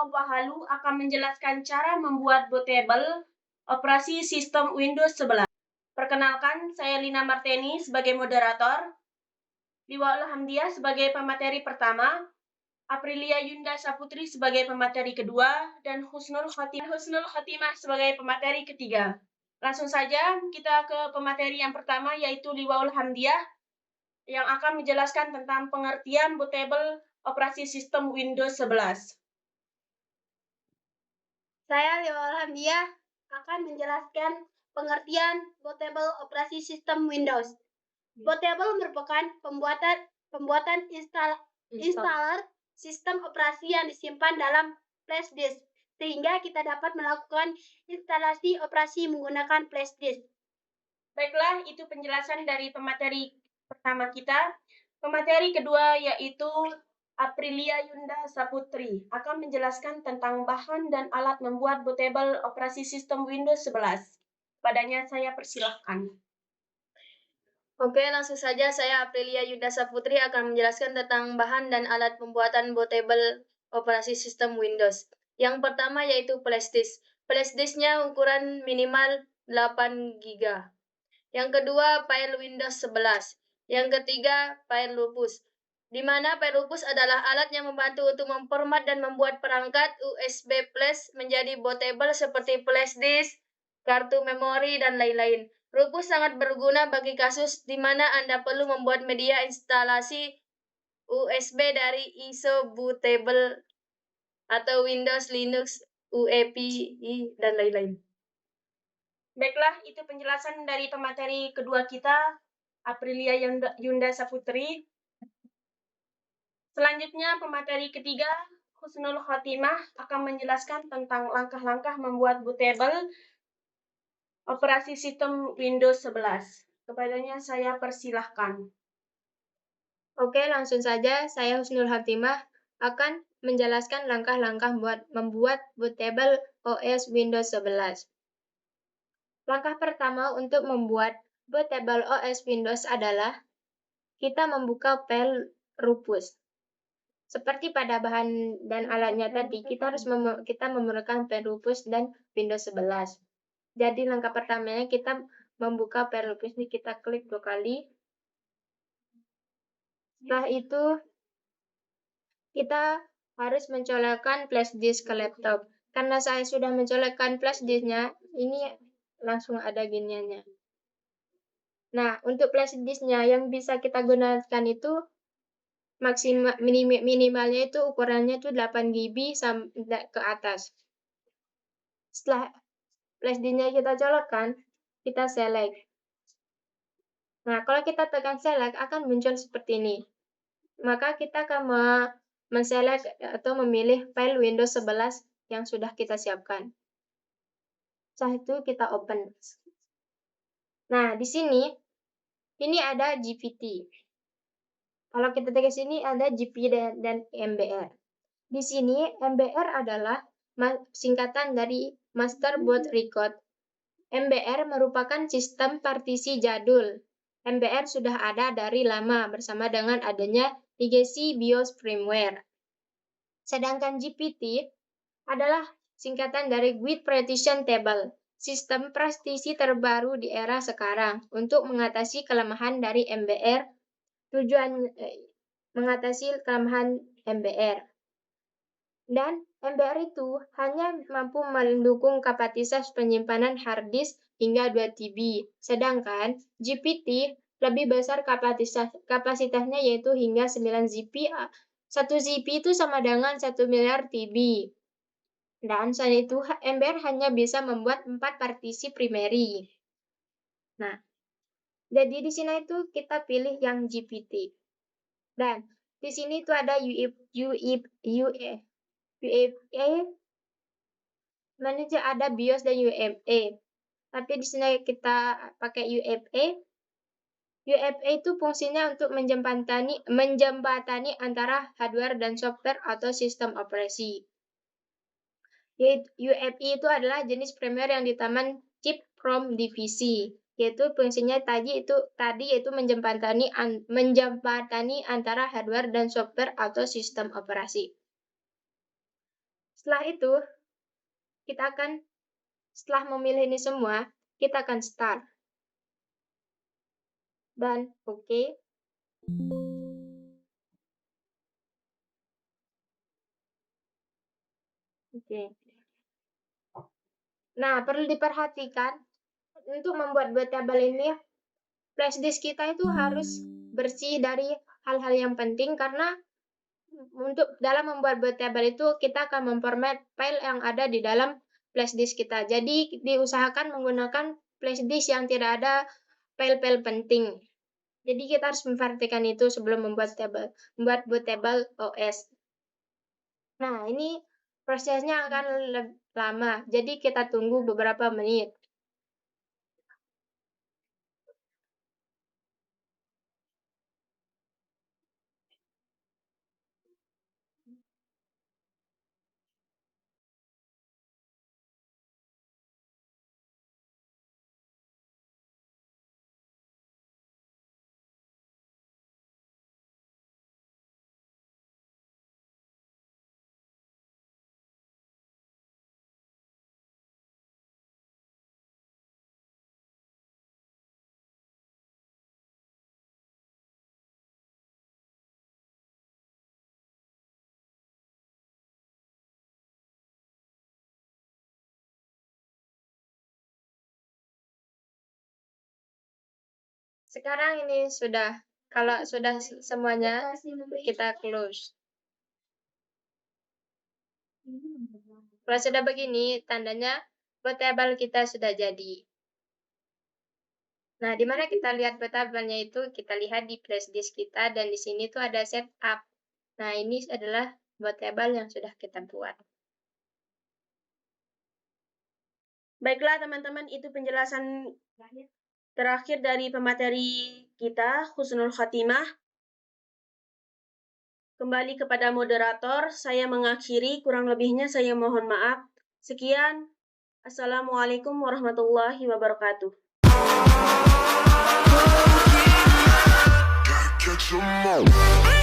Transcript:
Wahalu akan menjelaskan cara membuat bootable operasi sistem Windows 11. Perkenalkan, saya Lina Marteni sebagai moderator, Liwaul Hamdiah sebagai pemateri pertama, Aprilia Yunda Saputri sebagai pemateri kedua, dan Husnul Khotimah sebagai pemateri ketiga. Langsung saja kita ke pemateri yang pertama, yaitu Liwaul Hamdiah, yang akan menjelaskan tentang pengertian bootable operasi sistem Windows 11. Saya Liwaul Hamdiah akan menjelaskan pengertian bootable operasi sistem Windows. Bootable merupakan pembuatan installer sistem operasi yang disimpan dalam flash disk, sehingga kita dapat melakukan instalasi operasi menggunakan flash disk. Baiklah, itu penjelasan dari pemateri pertama kita. Pemateri kedua yaitu Aprilia Yunda Saputri akan menjelaskan tentang bahan dan alat membuat bootable operasi sistem Windows 11. Padanya saya persilahkan. Oke, langsung saja saya Aprilia Yunda Saputri akan menjelaskan tentang bahan dan alat pembuatan bootable operasi sistem Windows. Yang pertama yaitu flash disk. Flash disknya ukuran minimal 8 GB. Yang kedua, file Windows 11. Yang ketiga, file Lupus, di mana file Lupus adalah alat yang membantu untuk memformat dan membuat perangkat USB flash menjadi bootable seperti flash disk, kartu memori, dan lain-lain. Lupus sangat berguna bagi kasus di mana Anda perlu membuat media instalasi USB dari ISO bootable atau Windows, Linux, UEFI, dan lain-lain. Baiklah, itu penjelasan dari pemateri kedua kita, Aprilia Yunda Saputri. Selanjutnya, pemateri ketiga, Husnul Khotimah, akan menjelaskan tentang langkah-langkah membuat bootable operasi sistem Windows 11. Kepadanya saya persilahkan. Oke, langsung saja saya Husnul Khotimah akan menjelaskan langkah-langkah membuat bootable OS Windows 11. Langkah pertama untuk membuat bootable OS Windows adalah kita membuka file Rufus. Seperti pada bahan dan alatnya tadi, kita memerlukan file Rufus dan Windows 11. Jadi langkah pertamanya kita membuka file Rufus ini, kita klik 2 kali. Setelah itu kita harus mencolokkan flash disk ke laptop. Karena saya sudah mencolokkan flash disknya, ini langsung ada giniannya. Nah, untuk flash disknya yang bisa kita gunakan itu minimalnya itu ukurannya itu 8 GB sampai ke atas. Setelah flash disknya kita colokkan, kita select. Nah, kalau kita tekan select akan muncul seperti ini. Maka kita akan men-select atau memilih file Windows 11 yang sudah kita siapkan. Setelah itu kita open. Nah, di sini ini ada GPT. Kalau kita tekan sini ada GP dan MBR. Di sini MBR adalah singkatan dari Master Boot Record. MBR merupakan sistem partisi jadul. MBR sudah ada dari lama bersama dengan adanya Legacy BIOS firmware. Sedangkan GPT adalah singkatan dari Guide Partition Table, sistem partisi terbaru di era sekarang untuk mengatasi kelemahan dari MBR. Tujuan mengatasi kelemahan MBR. Dan MBR itu hanya mampu mendukung kapasitas penyimpanan hard disk hingga 2 TB. Sedangkan GPT lebih besar kapasitasnya yaitu hingga 9 ZB. 1 ZB itu sama dengan 1 miliar TB. Dan selain itu MBR hanya bisa membuat 4 partisi primary. Nah, jadi di sini itu kita pilih yang GPT. Dan di sini itu ada UFA, manajer ada BIOS dan UFA. Tapi di sini kita pakai UFA. UFA itu fungsinya untuk menjembatani antara hardware dan software atau sistem operasi. UFA itu adalah jenis firmware yang ditaman chip from divisi, yaitu fungsinya tadi yaitu menjembatani antara hardware dan software atau sistem operasi. Setelah itu, setelah memilih ini semua, kita akan start. Dan oke. Oke. Nah, perlu diperhatikan untuk membuat bootable ini, flash disk kita itu harus bersih dari hal-hal yang penting karena untuk dalam membuat bootable itu kita akan memformat file yang ada di dalam flash disk kita. Jadi diusahakan menggunakan flash disk yang tidak ada file-file penting. Jadi kita harus memperhatikan itu sebelum membuat bootable OS. Nah, ini prosesnya akan lama, jadi kita tunggu beberapa menit. Sekarang ini kalau sudah semuanya, kita close. Kalau sudah begini, tandanya bootable kita sudah jadi. Nah, di mana kita lihat bootable-nya itu, kita lihat di flash disk kita, dan di sini tuh ada setup. Nah, ini adalah bootable yang sudah kita buat. Baiklah teman-teman, itu penjelasan terakhir dari pemateri kita, Husnul Khatimah. Kembali kepada moderator, saya mengakhiri, kurang lebihnya saya mohon maaf. Sekian, Assalamualaikum warahmatullahi wabarakatuh. Catch 'em all.